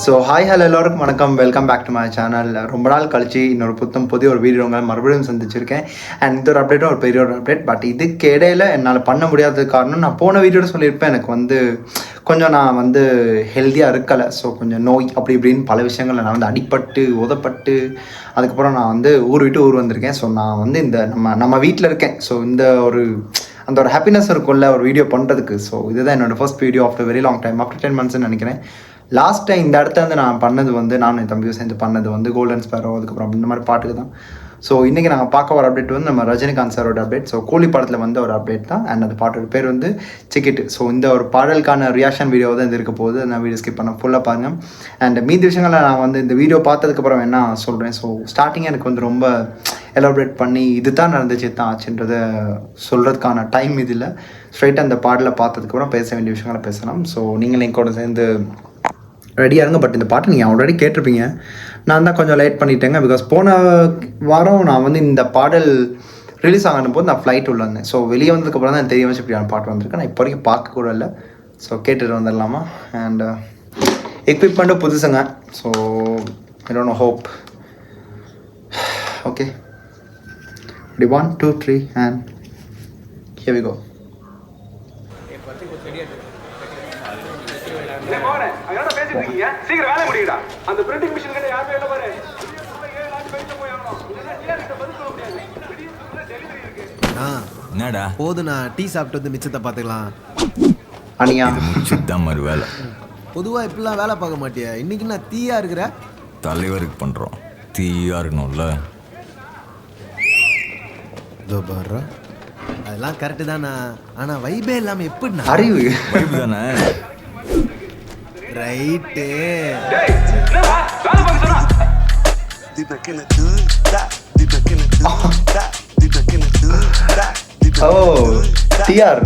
So hi hello எல்லோருக்கும் வணக்கம், welcome back to my channel. ரொம்ப நாள் கழிச்சு இன்னொரு புதிய ஒரு வீடியோ உங்களை மறுபடியும் சந்திச்சிருக்கேன். அண்ட் இந்த ஒரு அப்டேட்டும் ஒரு பெரிய ஒரு அப்டேட். பட் இதுக்கு இடையில என்னால் பண்ண முடியாத காரணம், நான் போன வீடியோட சொல்லியிருப்பேன், எனக்கு கொஞ்சம் நான் ஹெல்த்தியாக இருக்கலை. ஸோ கொஞ்சம் நோய் அப்படி இப்படின்னு பல விஷயங்கள் நான் அடிப்பட்டு உதப்பட்டு அதுக்கப்புறம் நான் ஊர் விட்டு ஊர் வந்திருக்கேன். ஸோ நான் இந்த நம்ம வீட்டில் இருக்கேன். ஸோ அந்த ஒரு ஹாப்பினஸ் இருக்கும்ல ஒரு வீடியோ பண்ணுறதுக்கு. ஸோ இதுதான் என்னோடய first video after very long time, after 10 monthsன்னு நினைக்கிறேன். லாஸ்ட் டைம் இந்த இடத்துல நான் பண்ணது நானும் என் தம்பியும் சேர்ந்து பண்ணது கோல்டன் ஸ்பேரோ, அதுக்கப்புறம் இந்த மாதிரி பாட்டுக்கு தான். ஸோ இன்றைக்கி நாங்கள் பார்க்க ஒரு அப்டேட் நம்ம ரஜினிகாந்த் சாரோட அப்டேட். ஸோ கூலி படத்தில் ஒரு அப்டேட் தான். அண்ட் அந்த பாட்டோட பேர் சிக்கிட்டு. ஸோ இந்த ஒரு பாடலுக்கான ரியாக்ஷன் வீடியோ தான் இது இருக்க போகுது. நான் வீடியோ ஸ்கிப் பண்ண ஃபுல்லாக பாருங்கள். அண்ட் மீதி விஷயங்களை நான் இந்த வீடியோ பார்த்ததுக்கப்புறம் என்ன சொல்கிறேன். ஸோ ஸ்டார்டிங் எனக்கு ரொம்ப எலாபரேட் பண்ணி இது தான் நடந்துச்சு தான் ஆச்சுன்றதை சொல்கிறதுக்கான டைம் இது இல்லை. ஸ்ட்ரைட்டாக அந்த பாடலை பார்த்ததுக்கப்புறம் பேச வேண்டிய விஷயங்களை பேசலாம். ஸோ நீங்களும் என் கூட சேர்ந்து ரெடியாக இருங்க. பட் இந்த பாட்டை நீங்கள் ஆல்ரெடி கேட்டிருப்பீங்க. நான் தான் கொஞ்சம் லேட் பண்ணிட்டேங்க. பிகாஸ் போன வாரம் நான் இந்த பாடல் ரிலீஸ் ஆகணும் போது நான் ஃப்ளைட் உள்ள இருந்தேன். ஸோ வெளியே வந்ததுக்கப்புறம் தான் தெரிய வச்சு இப்படியான பாட்டு வந்திருக்கேன். நான் இப்போ வரைக்கும் பார்க்க கூட இல்லை. ஸோ கேட்டுட்டு வந்துடலாமா. அண்ட் எக்யூப்மெண்ட்டும் புதுசுங்க. So I don't know, hope okay. 1 2 3 and here we go. சீக்கிரம் வேலை முடியுடா. அந்த பிரிண்டிங் மிஷின் கிட்ட யாருமே இல்ல பாரு. என்னடா போதுண்ணா, டீ சாப்பிட்டு மிச்சத்தை பார்த்துக்கலாம். அனியா சுத்தம் மாதிரி வேலை. பொதுவாக இப்படிலாம் வேலை பார்க்க மாட்டியா? இன்னைக்கு நான் தீயா இருக்கிற தலைவருக்கு பண்றோம். தீயா இருக்கணும்ல. பாரு, அதெல்லாம் கரெக்டு தானா. ஆனா வைபே இல்லாம எப்படிண்ணா? அறிவு வைப் தானே. ரைட்டு. ஓ டிஆர்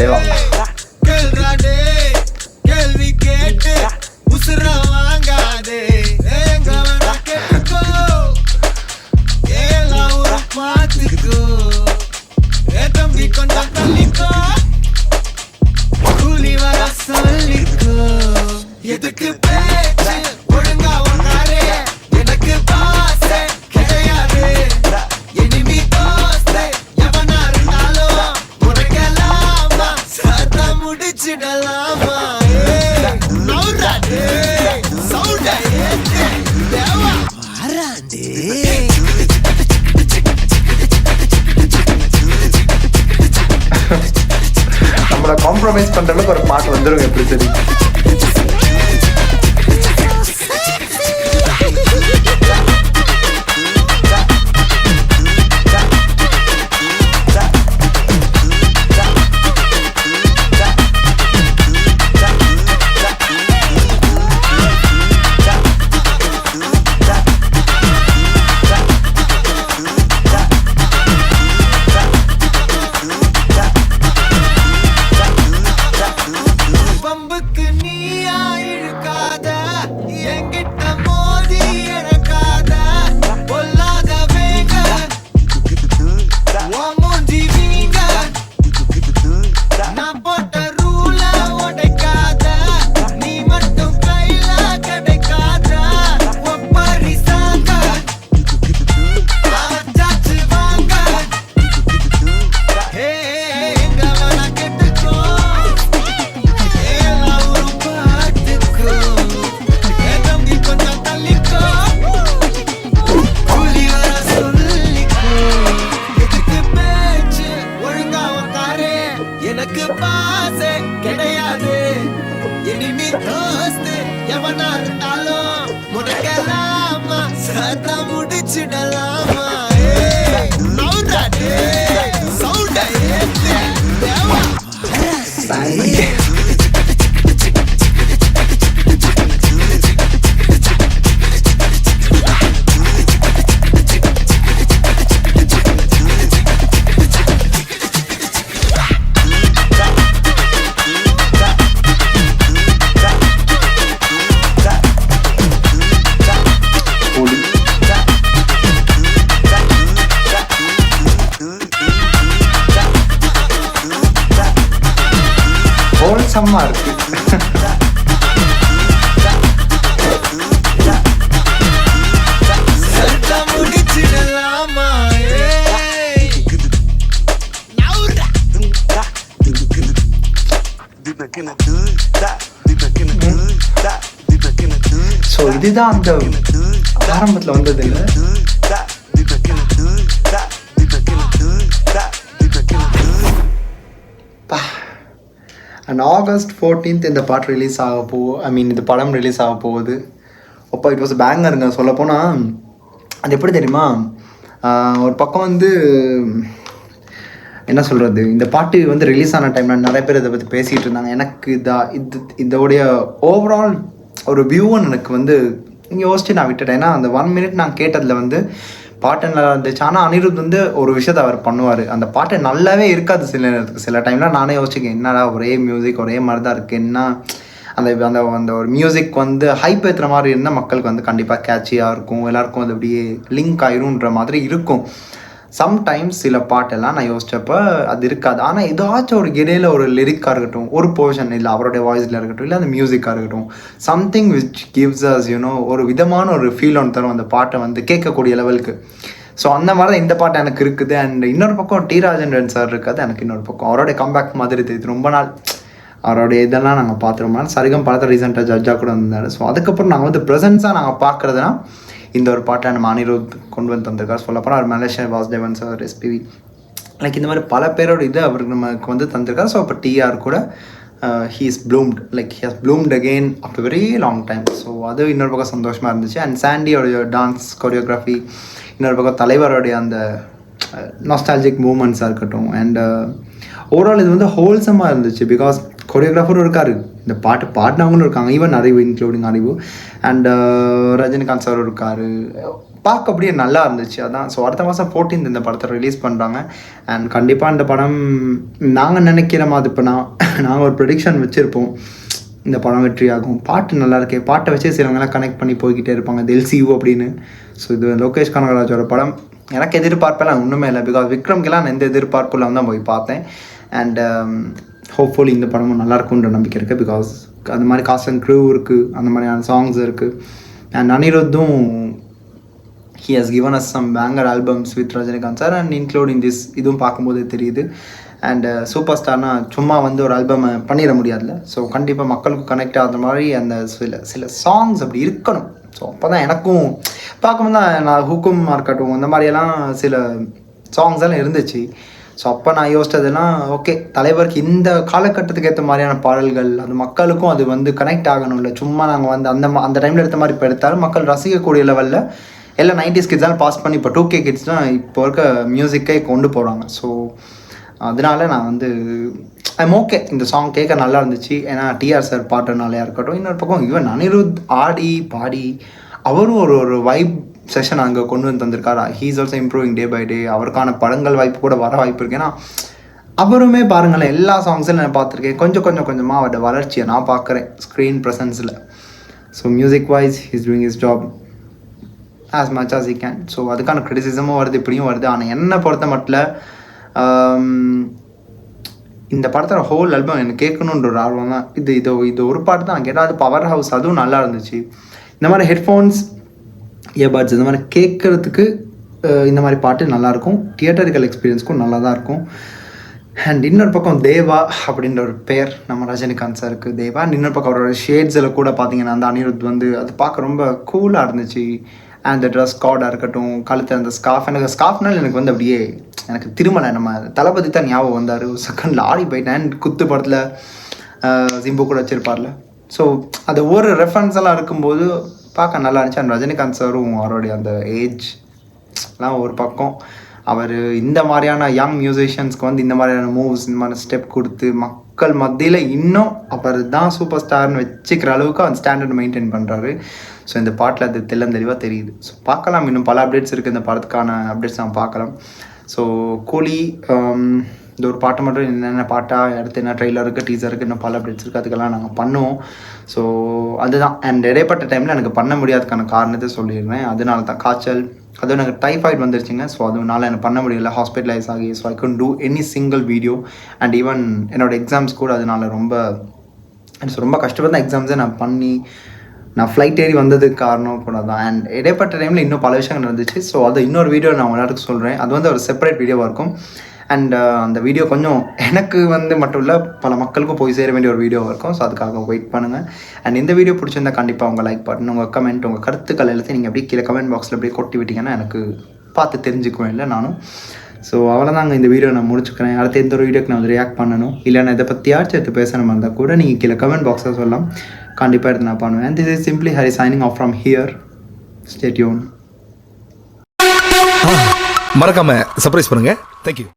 தேவா எதுக்கு பேச்சு ஒழுங்கா ஒன்னாரே, எனக்கு பாசே கிடையாது. இனிமே தோஸ்தே எவனா இருந்தாலும் உனக்கெல்லாமா சத்தா முடிச்சிடலாமா. நௌராடே சவுண்டா ஏத்து தேவா வாராண்டே. நம்மளை காம்ப்ரமைஸ் பண்ற அளவுக்கு ஒரு பாட்டு வந்துடும். எப்படி சரி எனக்கு பாசே கிடையாது. இனிமே தோஸ்து எவனா இருந்தாலும் உனக்கெல்லாமா சத்தா முடிச்சிடலாமா. நௌராடே சவுண்டா ஏத்து தேவா வாராண்டே. வித்தியாசமாக இருக்குது. முடிச்சிடலாமா ஸோ இதுதான் அந்த ஆரம்பத்தில் வந்தது இல்லை. அண்ட் ஆகஸ்ட் 14th இந்த பாட்டு ரிலீஸ் இந்த படம் ரிலீஸ் ஆக போகுது. அப்போ இட் வாஸ் பேங்கருங்க. சொல்லப்போனால் அது எப்படி தெரியுமா, ஒரு பக்கம் வந்து என்ன சொல்கிறது, இந்த பாட்டு வந்து ரிலீஸ் ஆன டைமில் நிறைய பேர் இதை பற்றி பேசிகிட்டு இருந்தாங்க. எனக்கு இதோடைய ஓவரால் ஒரு வியூன்னு எனக்கு வந்து யோசிச்சு நான் விட்டுட்டேன். ஏன்னா அந்த 1 minute நான் கேட்டதில் வந்து பாட்டு நல்லா இருந்துச்சு. ஆனால் அனிருத் வந்து ஒரு விஷயத்தை அவர் பண்ணுவார், அந்த பாட்டு நல்லாவே இருக்காது சில டைமில். நானே யோசிச்சிக்கேன், என்னடா ஒரே மியூசிக் ஒரே மாதிரி தான் இருக்குது, என்ன அந்த அந்த அந்த ஒரு மியூசிக் வந்து ஹைப் ஏற்றுற மாதிரி இருந்தால் மக்களுக்கு வந்து கண்டிப்பாக கேட்சியாக இருக்கும், எல்லாருக்கும் அது அப்படியே லிங்க் ஆயிரும்ன்ற மாதிரி இருக்கும். சம்டைம்ஸ் சில பாட்டெல்லாம் நான் யோசிச்சப்போ அது இருக்காது. ஆனால் ஏதாச்சும் ஒரு இடையில ஒரு லிரிக்காக இருக்கட்டும், ஒரு போர்ஷன் இல்லை அவருடைய வாய்ஸில் இருக்கட்டும், இல்லை அந்த மியூசிக்காக இருக்கட்டும், சம்திங் விச் கிவ்ஸ் அஸ் ஒரு விதமான ஒரு ஃபீல் ஒன்று தரும் அந்த பாட்டை வந்து கேட்கக்கூடிய லெவலுக்கு. ஸோ அந்த மாதிரி தான் இந்த பாட்டு எனக்கு இருக்குது. அண்ட் இன்னொரு பக்கம் டி ராஜேந்திரன் சார் இருக்காது எனக்கு இன்னொரு பக்கம் அவருடைய கம்பேக் மாதிரி தெரியுது. ரொம்ப நாள் அவருடைய இதெல்லாம் நாங்கள் பார்த்துருவோம். சரிகம் படத்தை ரீசெண்டாக ஜட்ஜாக கூட வந்தார். ஸோ அதுக்கப்புறம் நாங்கள் வந்து ப்ரெசன்ஸாக நாங்கள் பார்க்குறதுனா இந்த ஒரு பாட்டில் நம்ம அனிருத் கொண்டு வந்து தந்திருக்கார். சொல்லப்போனால் அவர் Malaysia Vasudevan sir, SPB, like இந்த மாதிரி பல பேரோட இது அவருக்கு நமக்கு வந்து தந்திருக்கார். ஸோ அப்போ டிஆர் கூட he is bloomed, like he has bloomed again after very long time. So அது இன்னொரு பக்கம் சந்தோஷமாக இருந்துச்சு. அண்ட் சாண்டியோடைய டான்ஸ் கொரியோகிராஃபி, இன்னொரு பக்கம் தலைவருடைய அந்த நாஸ்டாலஜிக் மூமெண்ட்ஸாக இருக்கட்டும். அண்ட் ஓவரால் இது வந்து ஹோல்சமாக இருந்துச்சு. பிகாஸ் கொரியோகிராஃபரும் இருக்கார், இந்த பாட்டு பாடினவங்களும் இருக்காங்க, ஈவன் அறிவு இன்க்ளூடிங் அறிவு. அண்ட் ரஜினிகாந்த் சாரும் இருக்கார். பார்க்க அப்படியே நல்லா இருந்துச்சு. அதான். ஸோ அடுத்த மாதம் 14th இந்த படத்தை ரிலீஸ் பண்ணுறாங்க. அண்ட் கண்டிப்பாக இந்த படம் நாங்கள் நினைக்கிற மாதிரி இப்போ நாங்கள் ஒரு ப்ரெடிக்ஷன் வச்சுருப்போம், இந்த படம் வெற்றி ஆகும், பாட்டு நல்லா இருக்கே, பாட்டை வச்சு சிலவங்களாம் கனெக்ட் பண்ணி போய்கிட்டே இருப்பாங்க, தெல்சியூ அப்படின்னு. ஸோ இது லோகேஷ் கனகராஜோட படம். எனக்கு எதிர்பார்ப்பெல்லாம் ஒன்றுமே இல்லை. பிகாஸ் விக்ரம்கெல்லாம் நான் எந்த எதிர்பார்ப்புல தான் போய் பார்த்தேன். அண்ட் ஹோப்ஃபுல்லி இந்த படமும் நல்லாயிருக்குன்ற நம்பிக்கை இருக்குது. பிகாஸ் அந்த மாதிரி காஸ்ட் அண்ட் க்ரூ இருக்குது, அந்த மாதிரியான சாங்ஸ் இருக்குது. அண்ட் அனிருத்தும் he has given us some banger albums with Rajinikanth sir and including this இதுவும் பார்க்கும்போது தெரியுது. அண்ட் சூப்பர் ஸ்டார்னா சும்மா வந்து ஒரு ஆல்பம் பண்ணிட முடியாதுல்ல. ஸோ கண்டிப்பாக மக்களுக்கு கனெக்ட் ஆகிற மாதிரி அந்த சில சாங்ஸ் அப்படி இருக்கணும். ஸோ அப்போ தான் எனக்கும் பார்க்கும்போது தான் நான் ஹுக்குமாக இருக்கட்டும் அந்த மாதிரியெல்லாம் சில சாங்ஸ் எல்லாம் இருந்துச்சு. ஸோ அப்போ நான் யோசிச்சதுலாம் ஓகே, தலைவருக்கு இந்த காலகட்டத்துக்கு ஏற்ற மாதிரியான பாடல்கள் அது மக்களுக்கும் அது வந்து கனெக்ட் ஆகணும்ல. சும்மா நாங்கள் வந்து அந்த டைமில் எடுத்த மாதிரி இப்போ எடுத்தாலும் மக்கள் ரசிக்கக்கூடிய லெவலில் எல்லாம் 90s கிட்ஸ்லாம் பாஸ் பண்ணி இப்போ 2K கிட்ஸ் தான் இப்போ இருக்க மியூசிக்கே கொண்டு போகிறாங்க. ஸோ அதனால நான் வந்து ஐம் ஓகே, இந்த சாங் கேட்க நல்லா இருந்துச்சு. ஏன்னா டிஆர் சார் பாட்டுனாலையாக இருக்கட்டும், இன்னொரு பக்கம் ஈவன் அனிருத் ஆடி பாடி அவரும் ஒரு வைப் செஷன் அங்கே கொண்டு வந்து தந்திருக்காரு. He is also improving day by day. அவருக்கான படங்கள் வாய்ப்பு கூட வர வாய்ப்பு இருக்குது. ஏன்னா அவருமே பாருங்களேன், எல்லா சாங்ஸில் நான் பார்த்துருக்கேன், கொஞ்சமாக அவரோட வளர்ச்சியை நான் பார்க்குறேன் ஸ்க்ரீன் ப்ரெசன்ஸில். So music wise he's doing his job as much as he can. So அதுக்கான க்ரிட்டிசிசமும் வருது, இப்படியும் வருது. ஆனால் என்னை பொறுத்த மட்டும் இந்த படத்தோட ஹோல் ஆல்பம் எனக்கு கேட்கணுன்ற ஒரு ஆர்வம் தான். இது ஒரு பாட்டு தான் நான் கேட்டேன், அது பவர் ஹவுஸ், அதுவும் நல்லா இருந்துச்சு. இந்த மாதிரி ஹெட்ஃபோன்ஸ், இயர்பட்ஸ் இந்த மாதிரி கேட்குறதுக்கு இந்த மாதிரி பாட்டு நல்லாயிருக்கும். தியேட்டரிக்கல் எக்ஸ்பீரியன்ஸ்க்கும் நல்லா தான் இருக்கும். அண்ட் இன்னொரு பக்கம் தேவா அப்படின்ற ஒரு பேர் நம்ம ரஜினிகாந்த் சாருக்கு தேவா. அண்ட் இன்னொரு பக்கம் அவரோட ஷேட்ஸில் கூட பார்த்தீங்கன்னா அந்த அனிருத் வந்து அது பார்க்க ரொம்ப கூலாக இருந்துச்சு. அண்ட் ட்ரெஸ் கார்டாக இருக்கட்டும், கழுத்து அந்த ஸ்கார்ஃப், எனக்கு ஸ்கார்ஃப்னால் எனக்கு வந்து அப்படியே எனக்கு திருமலை நம்ம தளபதி தான் ஞாபகம் வந்தார். செகண்டில் ஆடி போயிட்டேன். அண்ட் குத்து படத்தில் சிம்பு கூட வச்சுருப்பார்ல. ஸோ அது ஒரு ரெஃபரன்ஸ் எல்லாம் இருக்கும்போது பார்க்க நல்லா இருந்துச்சு. அண்ட் ரஜினிகாந்த் சாரும் அவருடைய அந்த ஏஜ்லாம் ஒரு பக்கம், அவர் இந்த மாதிரியான யங் மியூசிஷியன்ஸ்க்கு வந்து இந்த மாதிரியான மூவ்ஸ், இந்த மாதிரி ஸ்டெப் கொடுத்து மக்கள் மத்தியில் இன்னும் அவர் தான் சூப்பர் ஸ்டார்னு வச்சுக்கிற அளவுக்கு அந்த ஸ்டாண்டர்ட் மெயின்டைன் பண்ணுறாரு. ஸோ இந்த பாட்டில் அது தெளிவாக தெரியுது. ஸோ பார்க்கலாம், இன்னும் பல அப்டேட்ஸ் இருக்குது, இந்த படத்துக்கான அப்டேட்ஸ் நம்ம பார்க்கலாம். ஸோ கூலி இந்த ஒரு பாட்டை மட்டும் என்னென்ன பாட்டாக அடுத்து என்ன ட்ரெய்லர் இருக்குது, டீசர் இருக்குது, இன்னும் பல அப்டேட்ஸ் இருக்குது, அதுக்கெல்லாம் நாங்கள் பண்ணுவோம். ஸோ அதுதான். அண்ட் இடைப்பட்ட டைமில் எனக்கு பண்ண முடியாதுக்கான காரணத்தை சொல்லிடுறேன். அதனால தான் காய்ச்சல், அதுவும் எனக்கு டைஃபாய்டு வந்துருச்சுங்க. ஸோ அதனால எனக்கு பண்ண முடியல, ஹாஸ்பிட்டலைஸ் ஆகி. So I can do any single video. And even என்னோடய எக்ஸாம்ஸ் கூட அதனால ரொம்ப அண்ட் ரொம்ப கஷ்டப்பட்டு தான் எக்ஸாம்ஸை நான் பண்ணி நான் ஃப்ளைட் ஏறி வந்ததுக்கு காரணம் கூட தான். அண்ட் இடைப்பட்ட டைமில் இன்னும் பல விஷயங்கள் நடந்துச்சு. ஸோ அது இன்னொரு வீடியோ நான் உங்களாட்டுக்கு சொல்கிறேன். அது வந்து ஒரு செப்பரேட் வீடியோவாக இருக்கும். அண்ட் அந்த வீடியோ கொஞ்சம் எனக்கு வந்து மட்டும் இல்லை பல மக்களுக்கும் போய் சேர வேண்டிய ஒரு வீடியோவாக இருக்கும். ஸோ அதுக்காக வெயிட் பண்ணுங்கள். அண்ட் இந்த வீடியோ பிடிச்சிருந்தா கண்டிப்பாக உங்கள் லைக் பட்டன், உங்கள் கமெண்ட், உங்கள் கருத்துக்கள் எல்லாத்தையும் நீங்கள் அப்படியே கீழே கமெண்ட் பாக்ஸில் அப்படியே கொட்டி விட்டிங்கன்னா எனக்கு பார்த்து தெரிஞ்சுக்குவேன் இல்லை நானும். ஸோ அவ்வளோதாங்க, இந்த வீடியோ நான் முடிச்சுக்கிறேன். அடுத்த எந்த ஒரு வீடியோக்கு நான் வந்து ரியாக்ட் பண்ணணும் இல்லை நான் இதை பற்றியாச்சும் எடுத்து பேசணும் இருந்தால் கூட நீங்கள் கீழே கமெண்ட் பாக்ஸில் சொல்லலாம். கண்டிப்பாக எடுத்து நான் பண்ணுவேன். This is simply Hari signing off from here. Stay tune. மறக்காம சர்ப்ரைஸ் பண்ணுங்க. தேங்க்யூ.